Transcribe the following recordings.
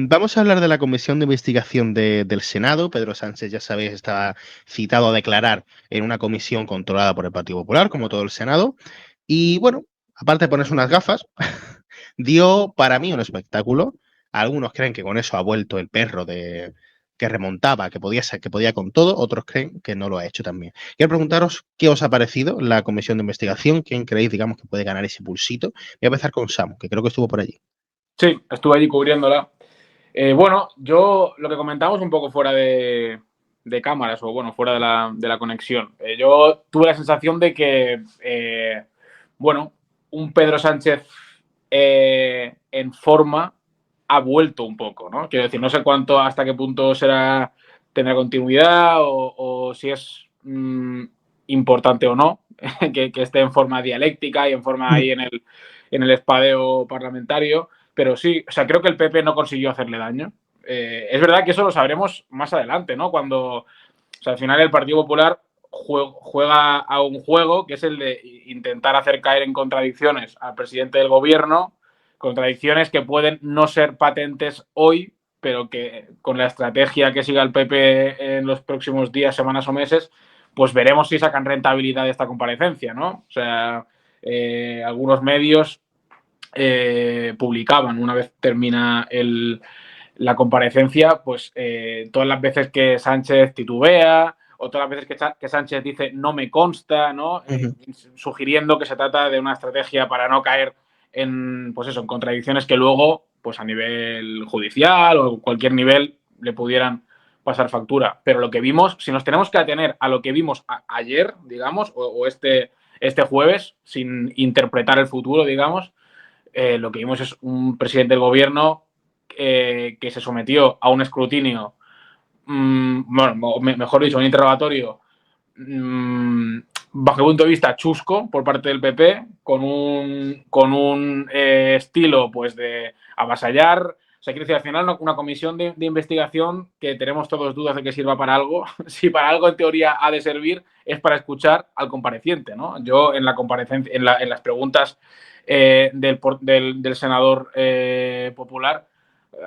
Vamos a hablar de la comisión de investigación del Senado. Pedro Sánchez, ya sabéis, estaba citado a declarar en una comisión controlada por el Partido Popular, como todo el Senado. Y bueno, aparte de ponerse unas gafas, dio para mí un espectáculo. Algunos creen que con eso ha vuelto el perro que remontaba, que podía ser, que podía con todo. Otros creen que no lo ha hecho también. Quiero preguntaros qué os ha parecido la comisión de investigación, quién creéis, digamos, que puede ganar ese pulsito. Voy a empezar con Samu, que creo que estuvo por allí. Sí, estuve allí cubriéndola. Bueno, yo lo que comentamos un poco fuera de cámaras o bueno, fuera de la conexión. Yo tuve la sensación de que, bueno, un Pedro Sánchez en forma ha vuelto un poco, ¿no? Quiero decir, no sé hasta qué punto tendrá continuidad o si es importante o no que esté en forma dialéctica y en forma ahí en el espadeo parlamentario. Pero sí, o sea, creo que el PP no consiguió hacerle daño. Es verdad que eso lo sabremos más adelante, ¿no? O sea, al final el Partido Popular juega a un juego que es el de intentar hacer caer en contradicciones al presidente del gobierno, contradicciones que pueden no ser patentes hoy, pero que con la estrategia que siga el PP en los próximos días, semanas o meses, pues veremos si sacan rentabilidad de esta comparecencia, ¿no? O sea, algunos medios publicaban una vez termina la comparecencia, pues todas las veces que Sánchez titubea o todas las veces que Sánchez dice no me consta, ¿no? Sugiriendo que se trata de una estrategia para no caer en, pues eso, en contradicciones que luego, pues a nivel judicial o cualquier nivel le pudieran pasar factura. Pero lo que vimos, si nos tenemos que atener a lo que vimos ayer, digamos, o este jueves, sin interpretar el futuro, digamos, lo que vimos es un presidente del gobierno que se sometió a un escrutinio, bueno, mejor dicho, un interrogatorio bajo el punto de vista chusco por parte del PP, con un estilo pues de avasallar. O sea, quiero decir, al final una comisión de investigación que tenemos todos dudas de que sirva para algo. Si para algo en teoría ha de servir es para escuchar al compareciente, ¿no? Yo en la comparecencia, en las preguntas del senador popular,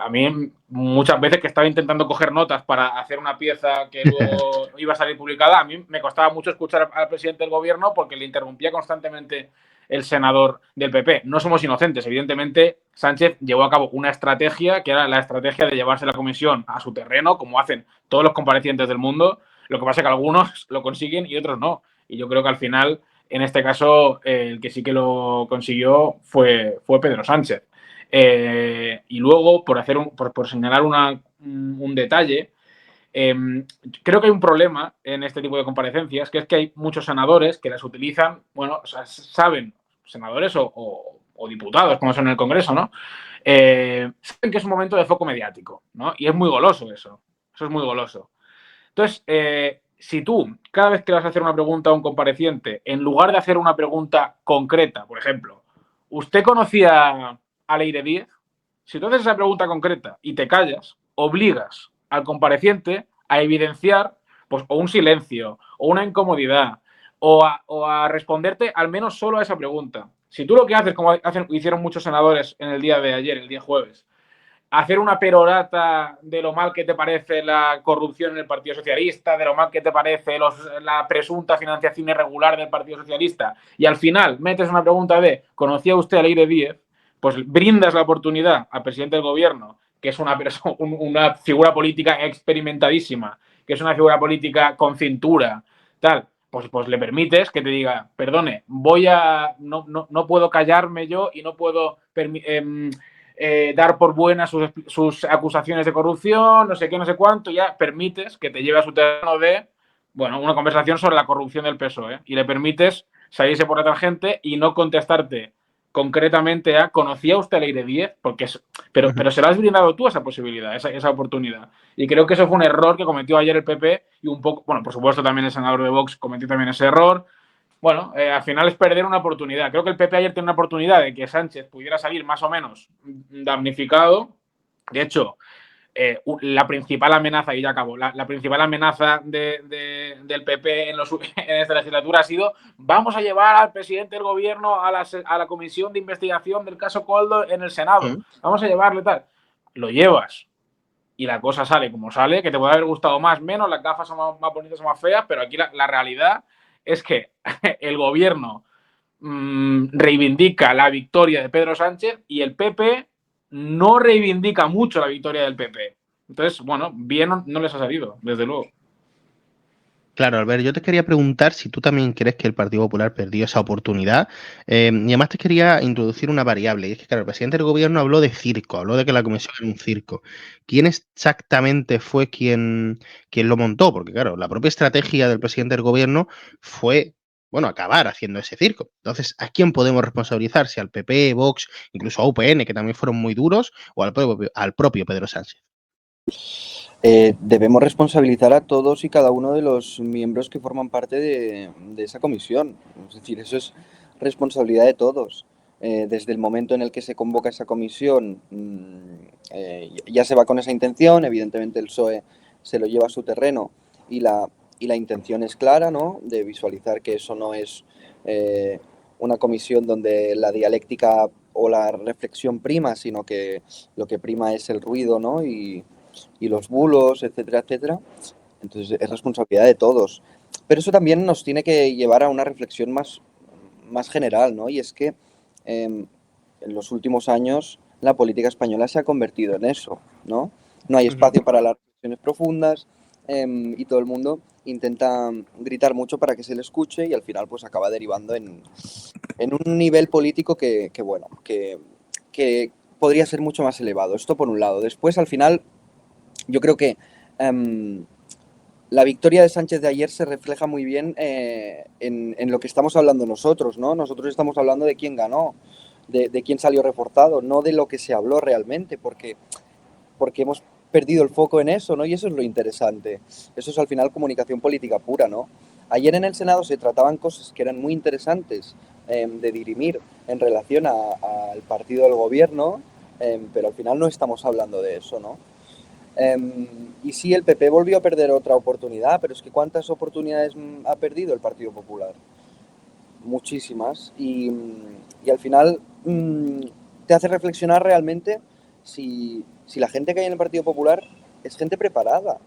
a mí muchas veces que estaba intentando coger notas para hacer una pieza que luego iba a salir publicada, a mí me costaba mucho escuchar al presidente del gobierno porque le interrumpía constantemente el senador del PP. No somos inocentes, evidentemente Sánchez llevó a cabo una estrategia que era la estrategia de llevarse la comisión a su terreno, como hacen todos los comparecientes del mundo. Lo que pasa es que algunos lo consiguen y otros no. Y yo creo que al final, en este caso, el que sí que lo consiguió fue Pedro Sánchez. Y luego, por señalar un detalle, creo que hay un problema en este tipo de comparecencias, que es que hay muchos senadores que las utilizan, bueno, o sea, saben, senadores o diputados, como son en el Congreso, ¿no? Saben que es un momento de foco mediático, ¿no? Y es muy goloso eso es muy goloso. Entonces, si tú, cada vez que vas a hacer una pregunta a un compareciente, en lugar de hacer una pregunta concreta, por ejemplo, ¿usted conocía a Leire Díez? Si tú haces esa pregunta concreta y te callas, obligas al compareciente a evidenciar pues, o un silencio, o una incomodidad, o a responderte al menos solo a esa pregunta. Si tú lo que haces, como hicieron muchos senadores en el día de ayer, el día jueves, hacer una perorata de lo mal que te parece la corrupción en el Partido Socialista, de lo mal que te parece la presunta financiación irregular del Partido Socialista, y al final metes una pregunta de ¿conocía usted a Leire Díez? Pues brindas la oportunidad al presidente del gobierno, que es una figura política experimentadísima, que es una figura política con cintura, tal, pues le permites que te diga, perdone, no puedo callarme yo y no puedo dar por buenas sus acusaciones de corrupción, no sé qué, no sé cuánto, ya permites que te lleve a su terreno de, bueno, una conversación sobre la corrupción del PSOE, y le permites salirse por la tangente y no contestarte concretamente a ¿conocía usted a Leire Díez? Pero se la has brindado tú esa posibilidad, esa oportunidad. Y creo que eso fue un error que cometió ayer el PP y un poco, bueno, por supuesto también el senador de Vox cometió también ese error. Bueno, al final es perder una oportunidad. Creo que el PP ayer tiene una oportunidad de que Sánchez pudiera salir más o menos damnificado. De hecho, la principal amenaza, y ya acabo, la principal amenaza del PP en esta legislatura ha sido vamos a llevar al presidente del gobierno a la comisión de investigación del caso Coldo en el Senado. Vamos a llevarle tal. lo llevas y la cosa sale como sale, que te puede haber gustado más, menos, las gafas son más bonitas o más feas, pero aquí la realidad es que el gobierno reivindica la victoria de Pedro Sánchez y el PP no reivindica mucho la victoria del PP. Entonces, bueno, bien no les ha salido, desde luego. Claro, Albert, yo te quería preguntar si tú también crees que el Partido Popular perdió esa oportunidad. Y además te quería introducir una variable. Y es que, claro, el presidente del gobierno habló de circo, habló de que la comisión era un circo. ¿Quién exactamente fue quien lo montó? Porque, claro, la propia estrategia del presidente del gobierno fue, bueno, acabar haciendo ese circo. Entonces, ¿a quién podemos responsabilizar? Si al PP, Vox, incluso a UPN, que también fueron muy duros, o al propio Pedro Sánchez. Debemos responsabilizar a todos y cada uno de los miembros que forman parte de esa comisión. Es decir, eso es responsabilidad de todos. Desde el momento en el que se convoca esa comisión, ya se va con esa intención. Evidentemente el PSOE se lo lleva a su terreno y la intención es clara, ¿no? De visualizar que eso no es una comisión donde la dialéctica o la reflexión prima, sino que lo que prima es el ruido, ¿no? Y los bulos, etcétera, etcétera. Entonces es responsabilidad de todos. Pero eso también nos tiene que llevar a una reflexión más general, ¿no? Y es que en los últimos años la política española se ha convertido en eso, ¿no? No hay espacio para las reflexiones profundas y todo el mundo intenta gritar mucho para que se le escuche y al final pues acaba derivando en un nivel político bueno, que podría ser mucho más elevado. Esto por un lado. Después, al final, yo creo que la victoria de Sánchez de ayer se refleja muy bien en lo que estamos hablando nosotros, ¿no? Nosotros estamos hablando de quién ganó, de quién salió reforzado, no de lo que se habló realmente, porque hemos perdido el foco en eso, ¿no? Y eso es lo interesante. Eso es al final comunicación política pura, ¿no? Ayer en el Senado se trataban cosas que eran muy interesantes de dirimir en relación al partido del gobierno, pero al final no estamos hablando de eso, ¿no? Y sí, el PP volvió a perder otra oportunidad, pero es que ¿cuántas oportunidades ha perdido el Partido Popular? Muchísimas. Y al final te hace reflexionar realmente si la gente que hay en el Partido Popular es gente preparada.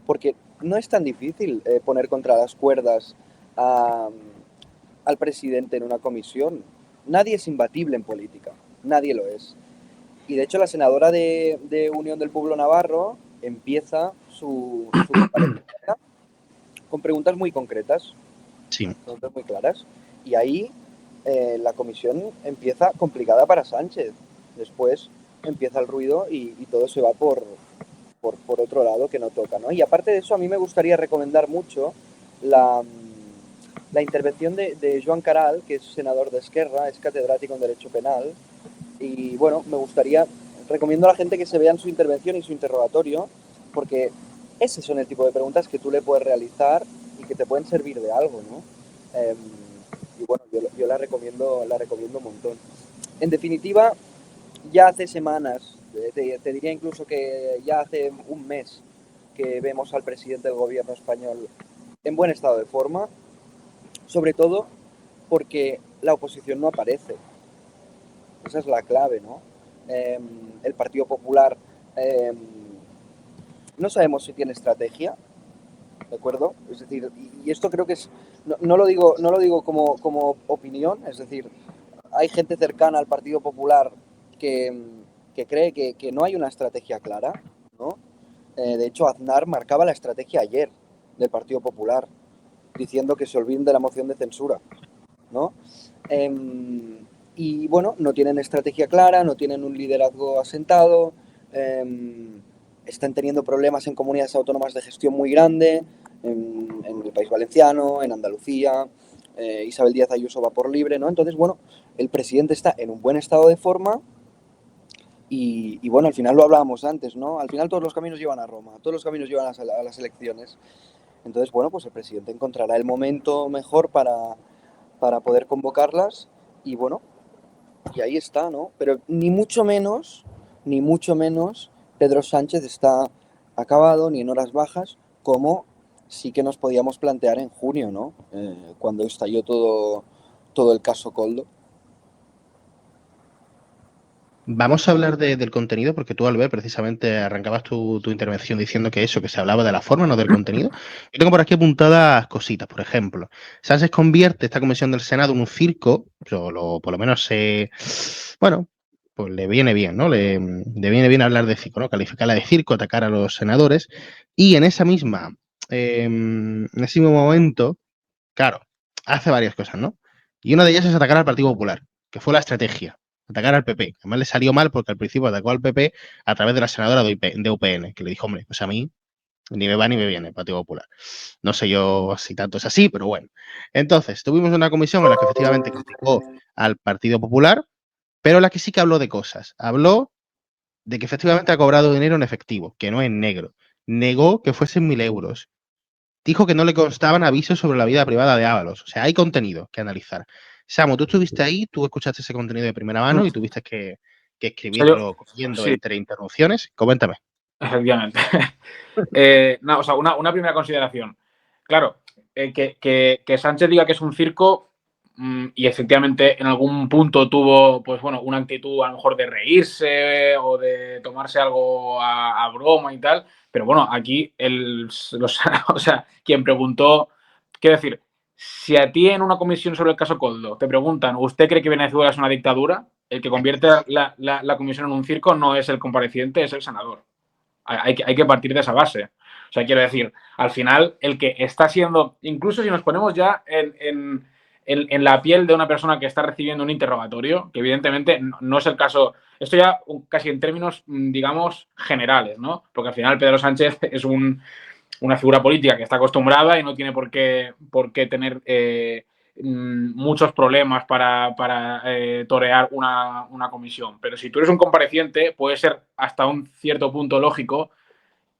Porque no es tan difícil poner contra las cuerdas al presidente en una comisión. Nadie es imbatible en política. Nadie lo es. Y de hecho la senadora de Unión del Pueblo Navarro empieza su comparecencia con preguntas muy concretas, Sí. preguntas muy claras. Y ahí la comisión empieza complicada para Sánchez. Después empieza el ruido y todo se va por otro lado que no toca, ¿no? Y aparte de eso, a mí me gustaría recomendar mucho la intervención de Joan Caral, que es senador de Esquerra, es catedrático en Derecho Penal, y bueno, recomiendo a la gente que se vean su intervención y su interrogatorio, porque ese son el tipo de preguntas que tú le puedes realizar y que te pueden servir de algo, ¿no? Y bueno, yo la recomiendo un montón. En definitiva, ya hace semanas, te diría incluso que ya hace un mes que vemos al presidente del gobierno español en buen estado de forma, sobre todo porque la oposición no aparece. Esa es la clave, ¿no? El Partido Popular no sabemos si tiene estrategia, ¿de acuerdo? Es decir, y esto creo que es, no lo digo como opinión, es decir, hay gente cercana al Partido Popular que cree que no hay una estrategia clara, ¿no? De hecho, Aznar marcaba la estrategia ayer del Partido Popular, diciendo que se olviden de la moción de censura, ¿no? Y bueno, no tienen estrategia clara, no tienen un liderazgo asentado, están teniendo problemas en comunidades autónomas de gestión muy grande, en el País Valenciano, en Andalucía, Isabel Díaz Ayuso va por libre, ¿no? Entonces, bueno, el presidente está en un buen estado de forma y bueno, al final lo hablábamos antes, ¿no? Al final todos los caminos llevan a Roma, todos los caminos llevan a las elecciones. Entonces, bueno, pues el presidente encontrará el momento mejor para poder convocarlas y bueno, y ahí está, ¿no? Pero ni mucho menos Pedro Sánchez está acabado ni en horas bajas, como sí que nos podíamos plantear en junio, ¿no? Cuando estalló todo el caso Coldo. Vamos a hablar del contenido, porque tú, Albert, precisamente arrancabas tu intervención diciendo que se hablaba de la forma, no del contenido. Yo tengo por aquí apuntadas cositas, por ejemplo. Sánchez convierte esta comisión del Senado en un circo, por lo menos bueno, pues le viene bien, ¿no? Le viene bien hablar de circo, ¿no? Calificarla de circo, atacar a los senadores. Y en en ese mismo momento, claro, hace varias cosas, ¿no? Y una de ellas es atacar al Partido Popular, que fue la estrategia, atacar al PP. Además le salió mal porque al principio atacó al PP a través de la senadora de UPN, que le dijo, hombre, pues a mí ni me va ni me viene el Partido Popular. No sé yo si tanto es así, pero bueno. Entonces, tuvimos una comisión en la que efectivamente criticó al Partido Popular, pero en la que sí que habló de cosas. Habló de que efectivamente ha cobrado dinero en efectivo, que no en negro. Negó que fuesen 1.000 euros. Dijo que no le constaban avisos sobre la vida privada de Ábalos. O sea, hay contenido que analizar. Samu, tú estuviste ahí, tú escuchaste ese contenido de primera mano y tuviste que O sea, escribirlo cogiendo sí, entre interrupciones. Coméntame. efectivamente. No, o sea, una primera consideración. Claro, que Sánchez diga que es un circo y efectivamente en algún punto tuvo, pues bueno, una actitud a lo mejor de reírse o de tomarse algo a broma y tal, pero bueno, aquí o sea, quien preguntó, quiero decir, si a ti en una comisión sobre el caso Coldo te preguntan, ¿usted cree que Venezuela es una dictadura? El que convierte la comisión en un circo no es el compareciente, es el senador. Hay que partir de esa base. O sea, quiero decir, al final, el que está siendo, incluso si nos ponemos ya en la piel de una persona que está recibiendo un interrogatorio, que evidentemente no es el caso, esto ya casi en términos, digamos, generales, ¿no? Porque al final Pedro Sánchez es una figura política que está acostumbrada y no tiene por qué tener muchos problemas para torear una comisión. Pero si tú eres un compareciente, puede ser hasta un cierto punto lógico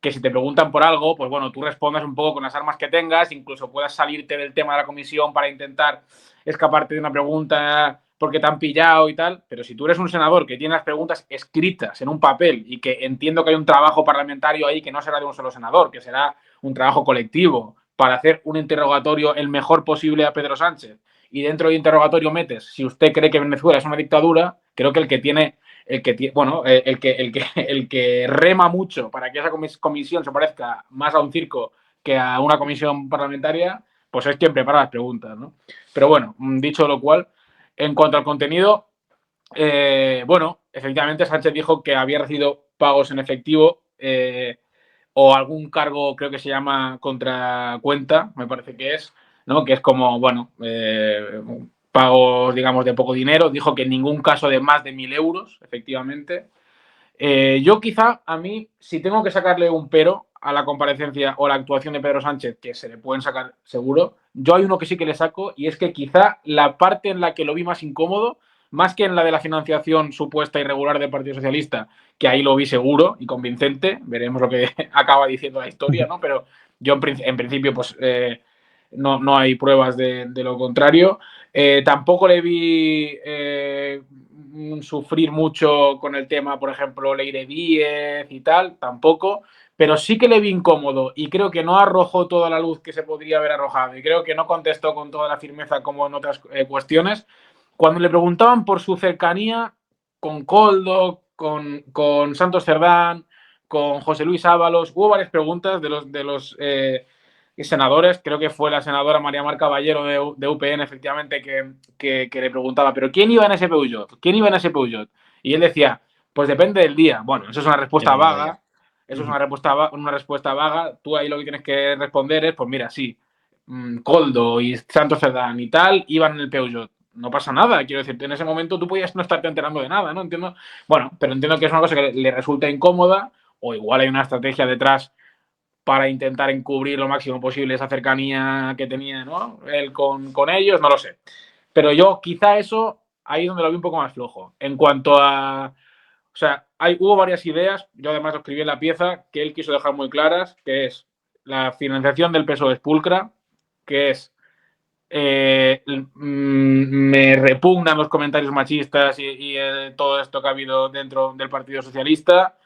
que si te preguntan por algo, pues bueno, tú respondas un poco con las armas que tengas, incluso puedas salirte del tema de la comisión para intentar escaparte de una pregunta porque te han pillado y tal, pero si tú eres un senador que tiene las preguntas escritas en un papel y que entiendo que hay un trabajo parlamentario ahí que no será de un solo senador, que será un trabajo colectivo para hacer un interrogatorio el mejor posible a Pedro Sánchez, y dentro del interrogatorio metes, si usted cree que Venezuela es una dictadura, creo que el que rema mucho para que esa comisión se parezca más a un circo que a una comisión parlamentaria, pues es quien prepara las preguntas, ¿no? Pero bueno, dicho lo cual, en cuanto al contenido, bueno, efectivamente Sánchez dijo que había recibido pagos en efectivo o algún cargo, creo que se llama contra cuenta, me parece que es, ¿no? Que es como, bueno, pagos, digamos, de poco dinero. Dijo que en ningún caso de más de 1.000 euros, efectivamente. Yo quizá, a mí, si tengo que sacarle un pero a la comparecencia o la actuación de Pedro Sánchez, que se le pueden sacar seguro, yo hay uno que sí que le saco, y es que quizá la parte en la que lo vi más incómodo, más que en la de la financiación supuesta irregular del Partido Socialista, que ahí lo vi seguro y convincente, veremos lo que acaba diciendo la historia, ¿no? Pero yo en principio, pues no hay pruebas de lo contrario. Tampoco le vi sufrir mucho con el tema, por ejemplo, Leire Díez y tal, tampoco, pero sí que le vi incómodo y creo que no arrojó toda la luz que se podría haber arrojado y creo que no contestó con toda la firmeza como en otras cuestiones. Cuando le preguntaban por su cercanía con Coldo, con Santos Cerdán, con José Luis Ábalos, hubo varias preguntas de los senadores, creo que fue la senadora María Mar Caballero de UPN, efectivamente, que le preguntaba, ¿pero quién iba en ese Peugeot? ¿Quién iba en ese Peugeot? Y él decía, pues depende del día. Bueno, eso es una respuesta vaga. Eso es una respuesta vaga. Tú ahí lo que tienes que responder es, pues mira, sí, Coldo y Santos Cerdán y tal iban en el Peugeot. No pasa nada, quiero decir, en ese momento tú podías no estarte enterando de nada, ¿no? Entiendo. Bueno, pero entiendo que es una cosa que le resulta incómoda, o igual hay una estrategia detrás para intentar encubrir lo máximo posible esa cercanía que tenía, ¿no? Él con ellos, no lo sé. Pero yo quizá eso ahí es donde lo vi un poco más flojo. En cuanto a... O sea, hubo varias ideas, yo además lo escribí en la pieza, que él quiso dejar muy claras, que es la financiación del PSOE es pulcra, que es me repugnan los comentarios machistas y todo esto que ha habido dentro del Partido Socialista.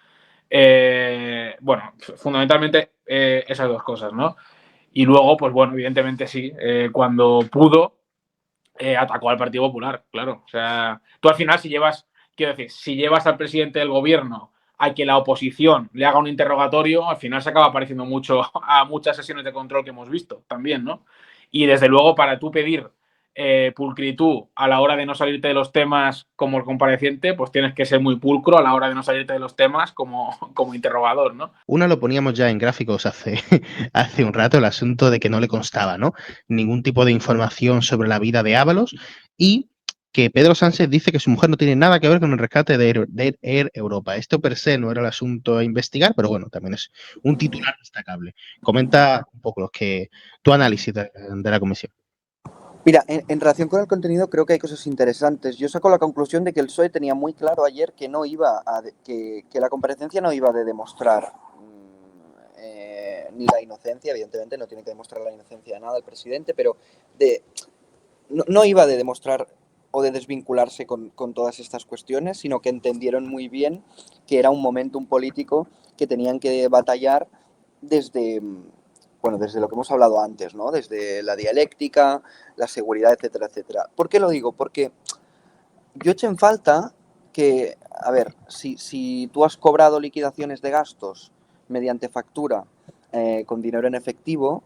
Bueno, fundamentalmente esas dos cosas, ¿no? Y luego, pues bueno, evidentemente sí, cuando pudo, atacó al Partido Popular, claro. O sea, tú al final, si llevas quiero decir, si llevas al presidente del gobierno a que la oposición le haga un interrogatorio, al final se acaba pareciendo mucho a muchas sesiones de control que hemos visto también, ¿no? Y desde luego, para tú pedir pulcritud a la hora de no salirte de los temas como el compareciente, pues tienes que ser muy pulcro a la hora de no salirte de los temas como interrogador, ¿no? Una lo poníamos ya en gráficos hace un rato, el asunto de que no le constaba, ¿no?, ningún tipo de información sobre la vida de Ábalos, y que Pedro Sánchez dice que su mujer no tiene nada que ver con el rescate de Air Europa. Esto per se no era el asunto a investigar, pero bueno, también es un titular destacable. Comenta un poco tu análisis de la comisión. Mira, en relación con el contenido creo que hay cosas interesantes. Yo saco la conclusión de que el PSOE tenía muy claro ayer que que la comparecencia no iba de demostrar ni la inocencia, evidentemente no tiene que demostrar la inocencia de nada el presidente, pero no iba de demostrar o de desvincularse con todas estas cuestiones, sino que entendieron muy bien que era un momentum político que tenían que batallar desde lo que hemos hablado antes, ¿no? Desde la dialéctica, la seguridad, etcétera, etcétera. ¿Por qué lo digo? Porque yo eché en falta que, a ver, si tú has cobrado liquidaciones de gastos mediante factura con dinero en efectivo,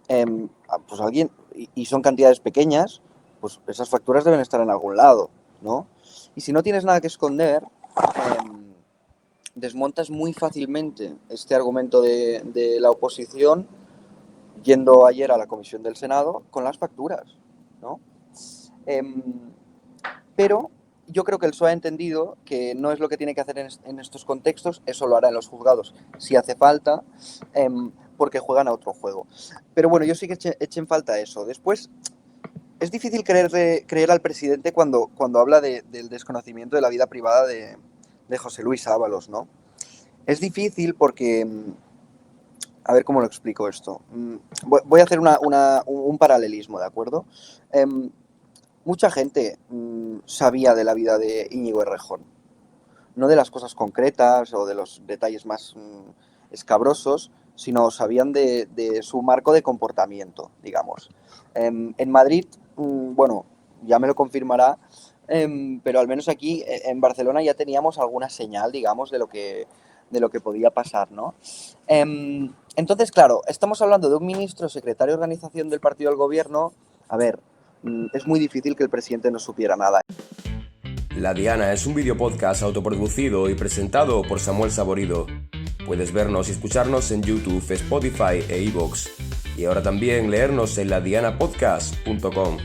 pues alguien, y son cantidades pequeñas, pues esas facturas deben estar en algún lado, ¿no? Y si no tienes nada que esconder, desmontas muy fácilmente este argumento de la oposición yendo ayer a la comisión del Senado con las facturas, ¿no? Pero yo creo que el PSOE ha entendido que no es lo que tiene que hacer en estos contextos, eso lo hará en los juzgados si hace falta, porque juegan a otro juego. Pero bueno, yo sí que eché en falta eso. Después, es difícil creer al presidente cuando habla del desconocimiento de la vida privada de José Luis Ábalos, ¿no? Es difícil porque... A ver cómo lo explico esto. Voy a hacer un paralelismo, ¿de acuerdo? Mucha gente sabía de la vida de Íñigo Errejón. No de las cosas concretas o de los detalles más escabrosos, sino sabían de su marco de comportamiento, digamos. En Madrid, bueno, ya me lo confirmará, pero al menos aquí en Barcelona ya teníamos alguna señal, digamos, de lo que podía pasar, ¿no? Entonces, claro, estamos hablando de un ministro, secretario de organización del partido del gobierno. A ver, es muy difícil que el presidente no supiera nada. La Diana es un videopodcast autoproducido y presentado por Samuel Saborido. Puedes vernos y escucharnos en YouTube, Spotify e iVoox. Y ahora también leernos en ladianapodcast.com.